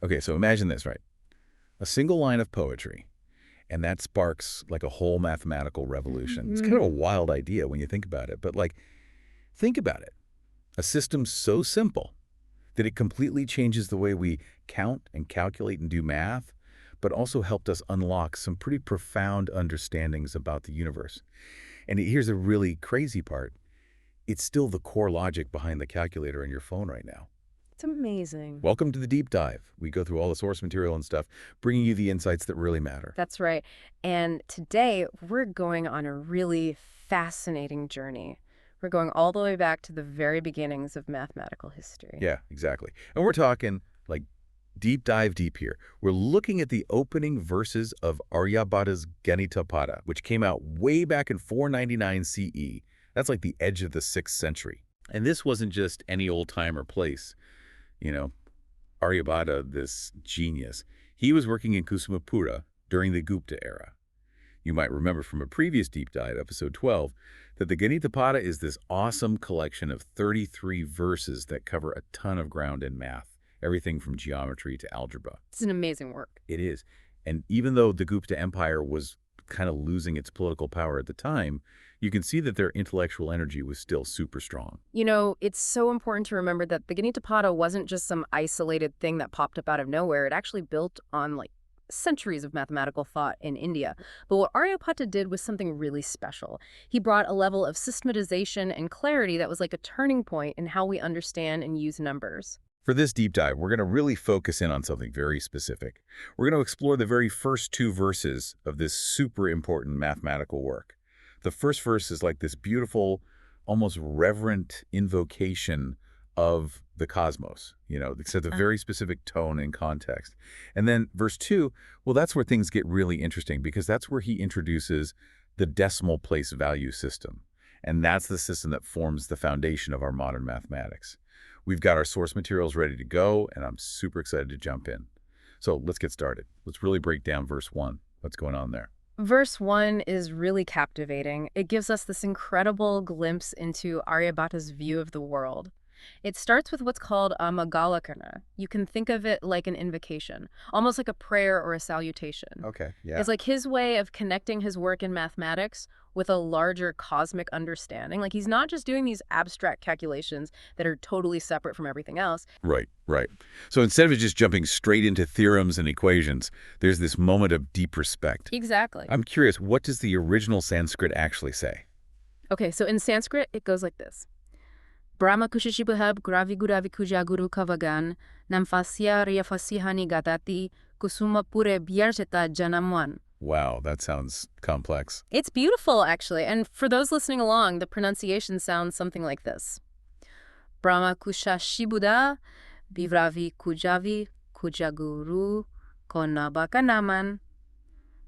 Okay, so imagine this, right? A single line of poetry, and that sparks like a whole mathematical revolution. It's kind of a wild idea when you think about it, but like, think about it. A system so simple that it completely changes the way we count and calculate and do math, but also helped us unlock some pretty profound understandings about the universe. And here's the really crazy part. It's still the core logic behind the calculator in your phone right now. It's amazing. Welcome to the deep dive. We go through all the source material and stuff, bringing you the insights that really matter. That's right. And today we're going on a really fascinating journey. We're going all the way back to the very beginnings of mathematical history. Yeah, exactly. And we're talking like deep dive deep here. We're looking at the opening verses of Aryabhata's Ganitapada, which came out way back in 499 CE. That's like the edge of the 6th century. And this wasn't just any old time or place. You know, Aryabhata, this genius, he was working in Kusumapura during the Gupta era. You might remember from a previous deep dive, episode 12, that the Ganitapada is this awesome collection of 33 verses that cover a ton of ground in math, everything from geometry to algebra. It's an amazing work. It is. And even though the Gupta Empire was kind of losing its political power at the time, you can see that their intellectual energy was still super strong. You know, it's so important to remember that the Ganitapada wasn't just some isolated thing that popped up out of nowhere. It actually built on like centuries of mathematical thought in India. But what Aryabhata did was something really special. He brought a level of systematization and clarity that was like a turning point in how we understand and use numbers. For this deep dive, we're going to really focus in on something very specific. We're going to explore the very first 2 verses of this super important mathematical work. The first verse is like this beautiful, almost reverent invocation of the cosmos. You know, it sets a very specific tone and context. And then verse 2, well, that's where things get really interesting because that's where he introduces the decimal place value system. And that's the system that forms the foundation of our modern mathematics. We've got our source materials ready to go, and I'm super excited to jump in. So let's get started. Let's really break down verse 1. What's going on there? Verse 1 is really captivating. It gives us this incredible glimpse into Aryabhata's view of the world. It starts with what's called a Mangalakana. You can think of it like an invocation, almost like a prayer or a salutation. Okay, yeah. It's like his way of connecting his work in mathematics with a larger cosmic understanding. Like he's not just doing these abstract calculations that are totally separate from everything else. Right, right. So instead of just jumping straight into theorems and equations, there's this moment of deep respect. Exactly. I'm curious, what does the original Sanskrit actually say? Okay, so in Sanskrit, it goes like this. Brahma kushishibhab gravi guravi kuja guru kavagan namfasya riyafasihani gatati Kusumapura bhyarchita janamwan. Wow, that sounds complex. It's beautiful, actually. And for those listening along, the pronunciation sounds something like this. Brahma kusha shibuda, bivravi kujavi, kujaguru, konabakanaman.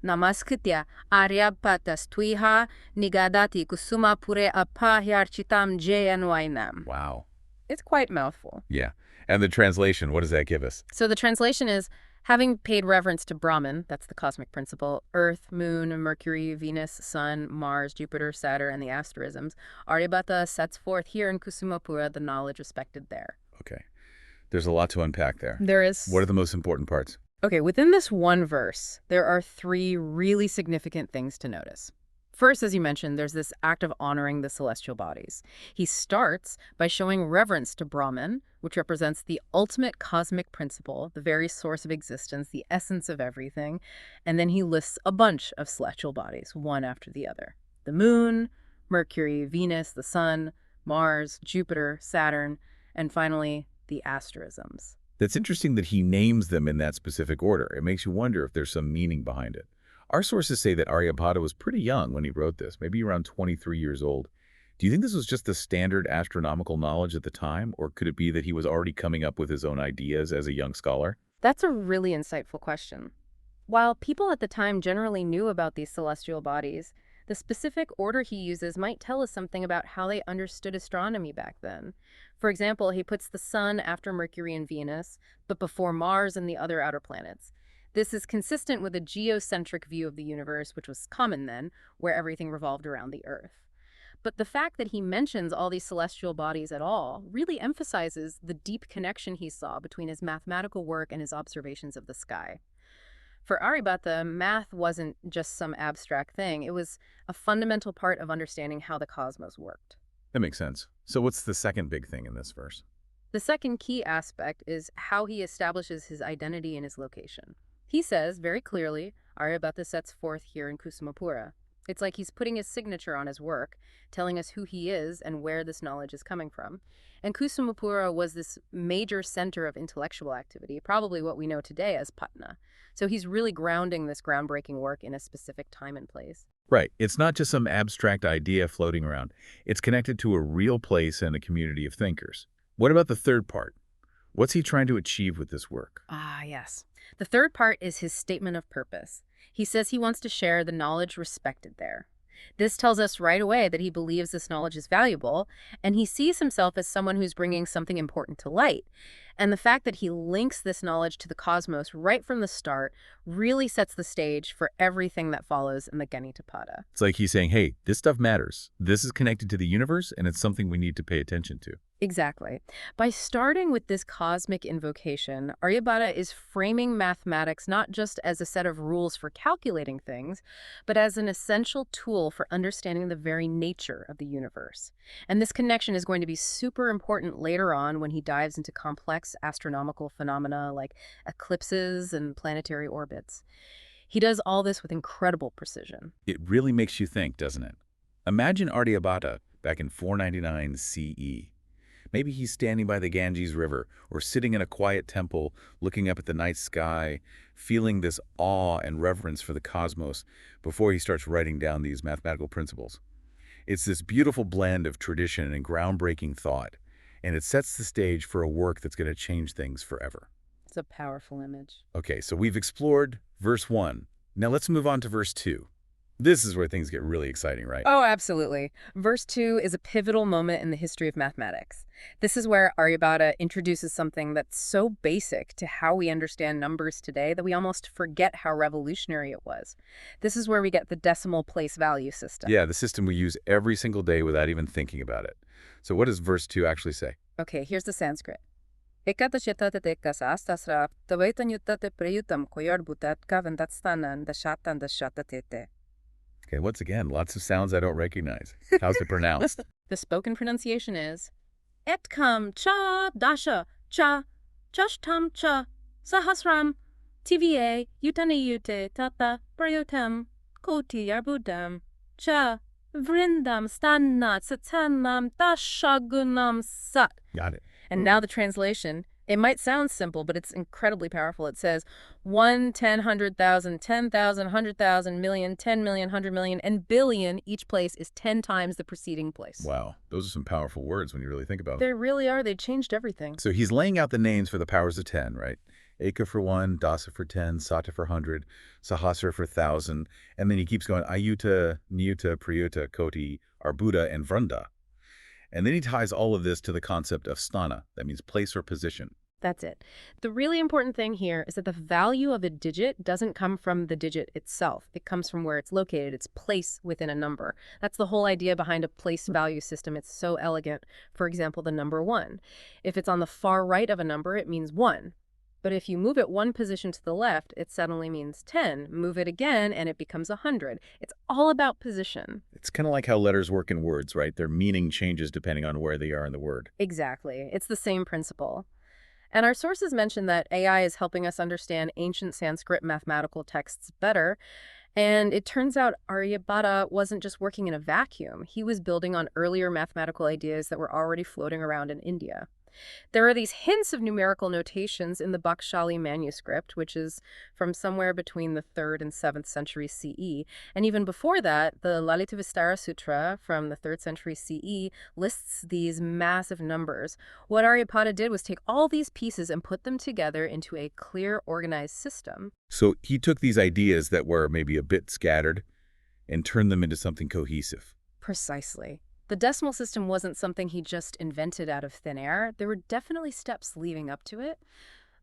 Namaskritya Aryabhatas tuiha nigadati Kusumapure apahyarchitam jayanwainam. Wow. It's quite a mouthful. Yeah. And the translation, what does that give us? So the translation is, having paid reverence to Brahman, that's the cosmic principle, Earth, Moon, Mercury, Venus, Sun, Mars, Jupiter, Saturn, and the asterisms, Aryabhata sets forth here in Kusumapura the knowledge respected there. Okay. There's a lot to unpack there. There is. What are the most important parts? Okay, within this one verse, there are 3 really significant things to notice. First, as you mentioned, there's this act of honoring the celestial bodies. He starts by showing reverence to Brahman, which represents the ultimate cosmic principle, the very source of existence, the essence of everything. And then he lists a bunch of celestial bodies, one after the other. The moon, Mercury, Venus, the sun, Mars, Jupiter, Saturn, and finally, the asterisms. That's interesting that he names them in that specific order. It makes you wonder if there's some meaning behind it. Our sources say that Aryabhata was pretty young when he wrote this, maybe around 23 years old. Do you think this was just the standard astronomical knowledge at the time, or could it be that he was already coming up with his own ideas as a young scholar? That's a really insightful question. While people at the time generally knew about these celestial bodies, the specific order he uses might tell us something about how they understood astronomy back then. For example, he puts the sun after Mercury and Venus, but before Mars and the other outer planets. This is consistent with a geocentric view of the universe, which was common then, where everything revolved around the Earth. But the fact that he mentions all these celestial bodies at all really emphasizes the deep connection he saw between his mathematical work and his observations of the sky. For Aryabhata, math wasn't just some abstract thing. It was a fundamental part of understanding how the cosmos worked. That makes sense. So what's the second big thing in this verse? The second key aspect is how he establishes his identity and his location. He says very clearly, Aryabhata sets forth here in Kusumapura. It's like he's putting his signature on his work, telling us who he is and where this knowledge is coming from. And Kusumapura was this major center of intellectual activity, probably what we know today as Patna. So he's really grounding this groundbreaking work in a specific time and place. Right. It's not just some abstract idea floating around. It's connected to a real place and a community of thinkers. What about the third part? What's he trying to achieve with this work? Ah, yes. The third part is his statement of purpose. He says he wants to share the knowledge respected there. This tells us right away that he believes this knowledge is valuable, and he sees himself as someone who's bringing something important to light. And the fact that he links this knowledge to the cosmos right from the start really sets the stage for everything that follows in the Ganitapada. It's like he's saying, hey, this stuff matters. This is connected to the universe, and it's something we need to pay attention to. Exactly. By starting with this cosmic invocation, Aryabhata is framing mathematics not just as a set of rules for calculating things, but as an essential tool for understanding the very nature of the universe. And this connection is going to be super important later on when he dives into complex astronomical phenomena like eclipses and planetary orbits. He does all this with incredible precision. It really makes you think, doesn't it? Imagine Aryabhata back in 499 CE. Maybe he's standing by the Ganges River or sitting in a quiet temple looking up at the night sky, feeling this awe and reverence for the cosmos before he starts writing down these mathematical principles. It's this beautiful blend of tradition and groundbreaking thought, and it sets the stage for a work that's going to change things forever. It's a powerful image. Okay, so we've explored verse 1. Now let's move on to verse 2. This is where things get really exciting, right? Oh, absolutely. Verse 2 is a pivotal moment in the history of mathematics. This is where Aryabhata introduces something that's so basic to how we understand numbers today that we almost forget how revolutionary it was. This is where we get the decimal place value system. Yeah, the system we use every single day without even thinking about it. So what does verse 2 actually say? Okay, here's the Sanskrit. Ekadashatateka tavaitanyutate prayutam koyarbutat kavandatstanan dashatan dashatatete. Okay, once again, lots of sounds I don't recognize. How's it pronounced? The spoken pronunciation is Etkam cha dasha cha chashtam cha sahasram tva utaniyute tata prayutam koti yarbudam cha vrindam stanat satanam dashagunam sat. Got it. And now the translation. It might sound simple, but it's incredibly powerful. It says 1, 10, 100,000, 10,000, 100,000, million, 10 million, 100 million, and billion. Each place is 10 times the preceding place. Wow, those are some powerful words when you really think about They them. really are. They changed everything. So he's laying out the names for the powers of 10, right? Eka for 1, Dasa for 10, Sata for 100, Sahasra for 1,000, and then he keeps going Ayuta, Niyuta, Priyuta, Koti, Arbuda, and Vrunda. And then he ties all of this to the concept of sthana, that means place or position. That's it. The really important thing here is that the value of a digit doesn't come from the digit itself. It comes from where it's located, its place within a number. That's the whole idea behind a place value system. It's so elegant. For example, the number 1. If it's on the far right of a number, it means 1. But if you move it one position to the left, it suddenly means 10. Move it again, and it becomes 100. It's all about position. It's kind of like how letters work in words, right? Their meaning changes depending on where they are in the word. Exactly. It's the same principle. And our sources mention that AI is helping us understand ancient Sanskrit mathematical texts better. And it turns out Aryabhata wasn't just working in a vacuum. He was building on earlier mathematical ideas that were already floating around in India. There are these hints of numerical notations in the Bakshali Manuscript, which is from somewhere between the 3rd and 7th century CE. And even before that, the Lalita Vistara Sutra from the 3rd century CE lists these massive numbers. What Aryabhata did was take all these pieces and put them together into a clear, organized system. So he took these ideas that were maybe a bit scattered and turned them into something cohesive. Precisely. The decimal system wasn't something he just invented out of thin air. There were definitely steps leading up to it.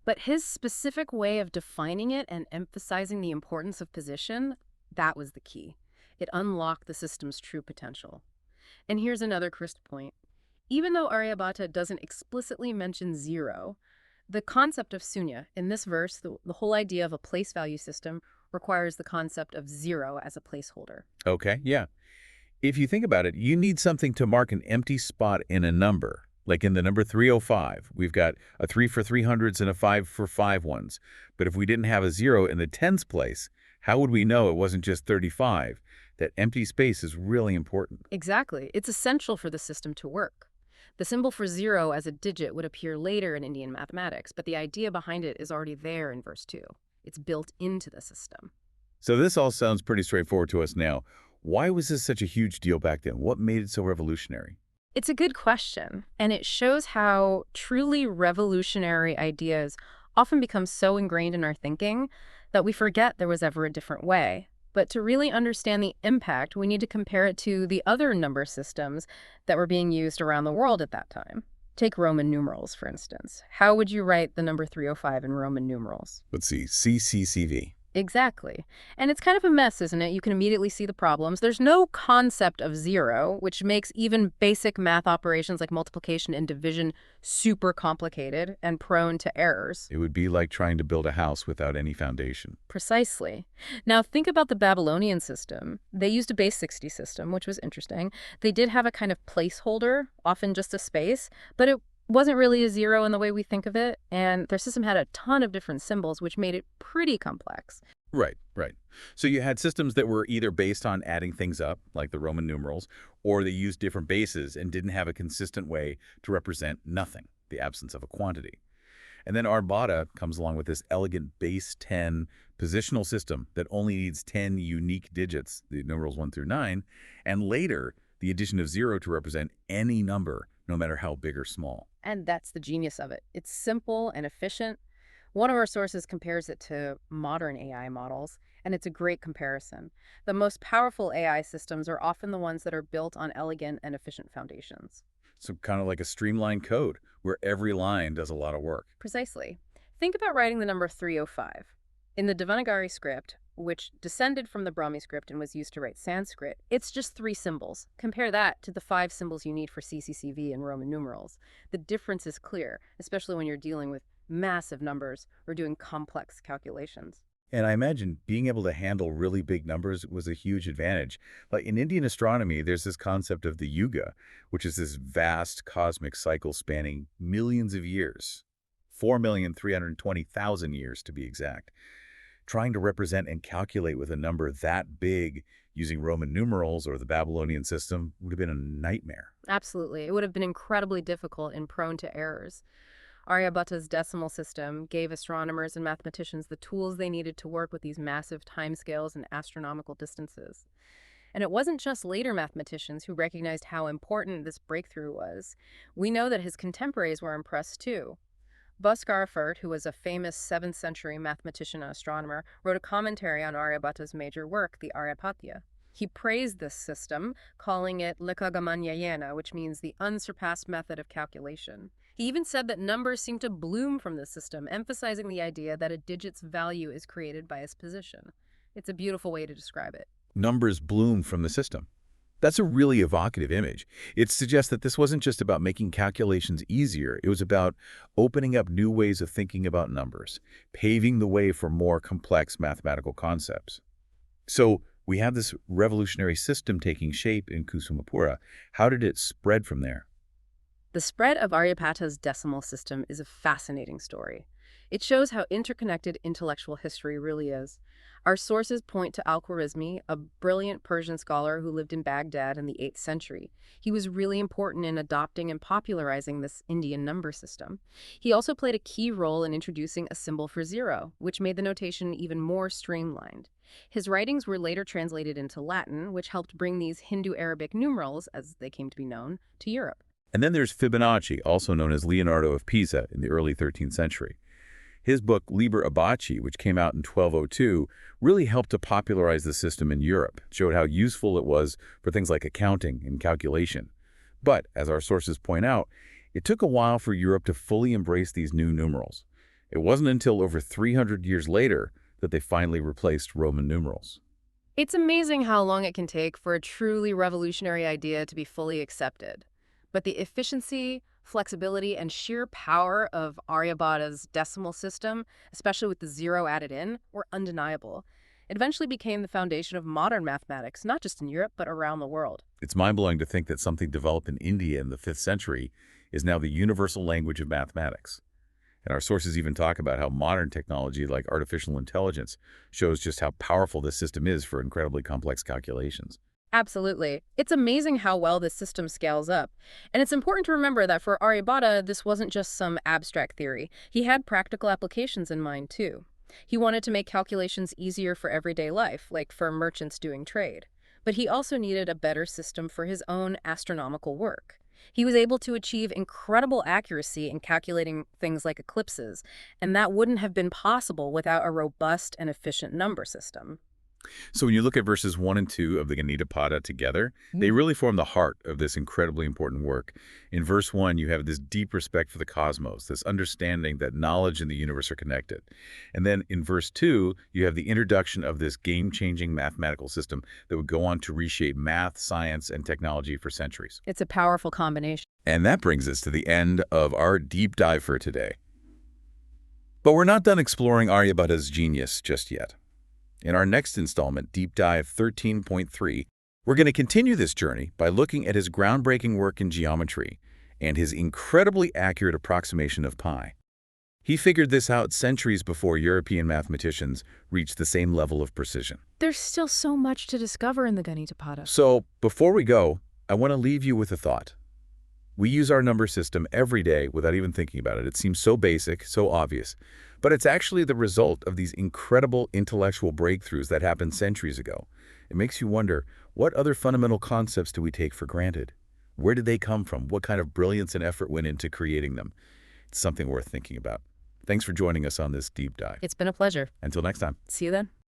But his specific way of defining it and emphasizing the importance of position, that was the key. It unlocked the system's true potential. And here's another crisp point. Even though Aryabhata doesn't explicitly mention zero, the concept of śūnya in this verse, the whole idea of a place value system, requires the concept of zero as a placeholder. Okay, yeah. If you think about it, you need something to mark an empty spot in a number. Like in the number 305, we've got a 3 for 300s and a 5 for 5 ones. But if we didn't have a 0 in the tens place, how would we know it wasn't just 35? That empty space is really important. Exactly. It's essential for the system to work. The symbol for zero as a digit would appear later in Indian mathematics, but the idea behind it is already there in verse 2. It's built into the system. So this all sounds pretty straightforward to us now. Why was this such a huge deal back then? What made it so revolutionary? It's a good question, and it shows how truly revolutionary ideas often become so ingrained in our thinking that we forget there was ever a different way. But to really understand the impact, we need to compare it to the other number systems that were being used around the world at that time. Take Roman numerals, for instance. How would you write the number 305 in Roman numerals? Let's see, CCCV. Exactly. And it's kind of a mess, isn't it? You can immediately see the problems. There's no concept of zero, which makes even basic math operations like multiplication and division super complicated and prone to errors. It would be like trying to build a house without any foundation. Precisely. Now think about the Babylonian system. They used a base 60 system, which was interesting. They did have a kind of placeholder, often just a space, but it wasn't really a zero in the way we think of it, and their system had a ton of different symbols, which made it pretty complex. Right, right. So you had systems that were either based on adding things up, like the Roman numerals, or they used different bases and didn't have a consistent way to represent nothing, the absence of a quantity. And then Aryabhata comes along with this elegant base 10 positional system that only needs 10 unique digits, the numerals 1 through 9, and later the addition of 0 to represent any number, no matter how big or small. And that's the genius of it. It's simple and efficient. One of our sources compares it to modern AI models, and it's a great comparison. The most powerful AI systems are often the ones that are built on elegant and efficient foundations. So kind of like a streamlined code where every line does a lot of work. Precisely. Think about writing the number 305. In the Devanagari script, which descended from the Brahmi script and was used to write Sanskrit, it's just 3 symbols. Compare that to the 5 symbols you need for CCCV and Roman numerals. The difference is clear, especially when you're dealing with massive numbers or doing complex calculations. And I imagine being able to handle really big numbers was a huge advantage. Like in Indian astronomy, there's this concept of the yuga, which is this vast cosmic cycle spanning millions of years, 4,320,000 years to be exact. Trying to represent and calculate with a number that big using Roman numerals or the Babylonian system would have been a nightmare. Absolutely. It would have been incredibly difficult and prone to errors. Aryabhata's decimal system gave astronomers and mathematicians the tools they needed to work with these massive timescales and astronomical distances. And it wasn't just later mathematicians who recognized how important this breakthrough was. We know that his contemporaries were impressed too. Bhaskara, who was a famous 7th century mathematician and astronomer, wrote a commentary on Aryabhata's major work, the Aryabhata. He praised this system, calling it Likagamanyayana, which means the unsurpassed method of calculation. He even said that numbers seem to bloom from this system, emphasizing the idea that a digit's value is created by its position. It's a beautiful way to describe it. Numbers bloom from the system. That's a really evocative image. It suggests that this wasn't just about making calculations easier. It was about opening up new ways of thinking about numbers, paving the way for more complex mathematical concepts. So we have this revolutionary system taking shape in Kusumapura. How did it spread from there? The spread of Aryabhata's decimal system is a fascinating story. It shows how interconnected intellectual history really is. Our sources point to Al-Khwarizmi, a brilliant Persian scholar who lived in Baghdad in the 8th century. He was really important in adopting and popularizing this Indian number system. He also played a key role in introducing a symbol for 0, which made the notation even more streamlined. His writings were later translated into Latin, which helped bring these Hindu-Arabic numerals, as they came to be known, to Europe. And then there's Fibonacci, also known as Leonardo of Pisa in the early 13th century. His book, Liber Abaci, which came out in 1202, really helped to popularize the system in Europe. It showed how useful it was for things like accounting and calculation. But, as our sources point out, it took a while for Europe to fully embrace these new numerals. It wasn't until over 300 years later that they finally replaced Roman numerals. It's amazing how long it can take for a truly revolutionary idea to be fully accepted. But the efficiency, flexibility, and sheer power of Aryabhata's decimal system, especially with the zero added in, were undeniable. It eventually became the foundation of modern mathematics, not just in Europe, but around the world. It's mind-blowing to think that something developed in India in the 5th century is now the universal language of mathematics. And our sources even talk about how modern technology like artificial intelligence shows just how powerful this system is for incredibly complex calculations. Absolutely. It's amazing how well this system scales up. And it's important to remember that for Aryabhata, this wasn't just some abstract theory. He had practical applications in mind, too. He wanted to make calculations easier for everyday life, like for merchants doing trade. But he also needed a better system for his own astronomical work. He was able to achieve incredible accuracy in calculating things like eclipses, and that wouldn't have been possible without a robust and efficient number system. So when you look at verses 1 and 2 of the Ganitapada together, they really form the heart of this incredibly important work. In verse 1, you have this deep respect for the cosmos, this understanding that knowledge and the universe are connected. And then in verse 2, you have the introduction of this game-changing mathematical system that would go on to reshape math, science, and technology for centuries. It's a powerful combination. And that brings us to the end of our deep dive for today. But we're not done exploring Aryabhata's genius just yet. In our next installment, Deep Dive 13.3, we're going to continue this journey by looking at his groundbreaking work in geometry and his incredibly accurate approximation of pi. He figured this out centuries before European mathematicians reached the same level of precision. There's still so much to discover in the Ganitapada. So, before we go, I want to leave you with a thought. We use our number system every day without even thinking about it. It seems so basic, so obvious. But it's actually the result of these incredible intellectual breakthroughs that happened centuries ago. It makes you wonder, what other fundamental concepts do we take for granted? Where did they come from? What kind of brilliance and effort went into creating them? It's something worth thinking about. Thanks for joining us on this deep dive. It's been a pleasure. Until next time. See you then.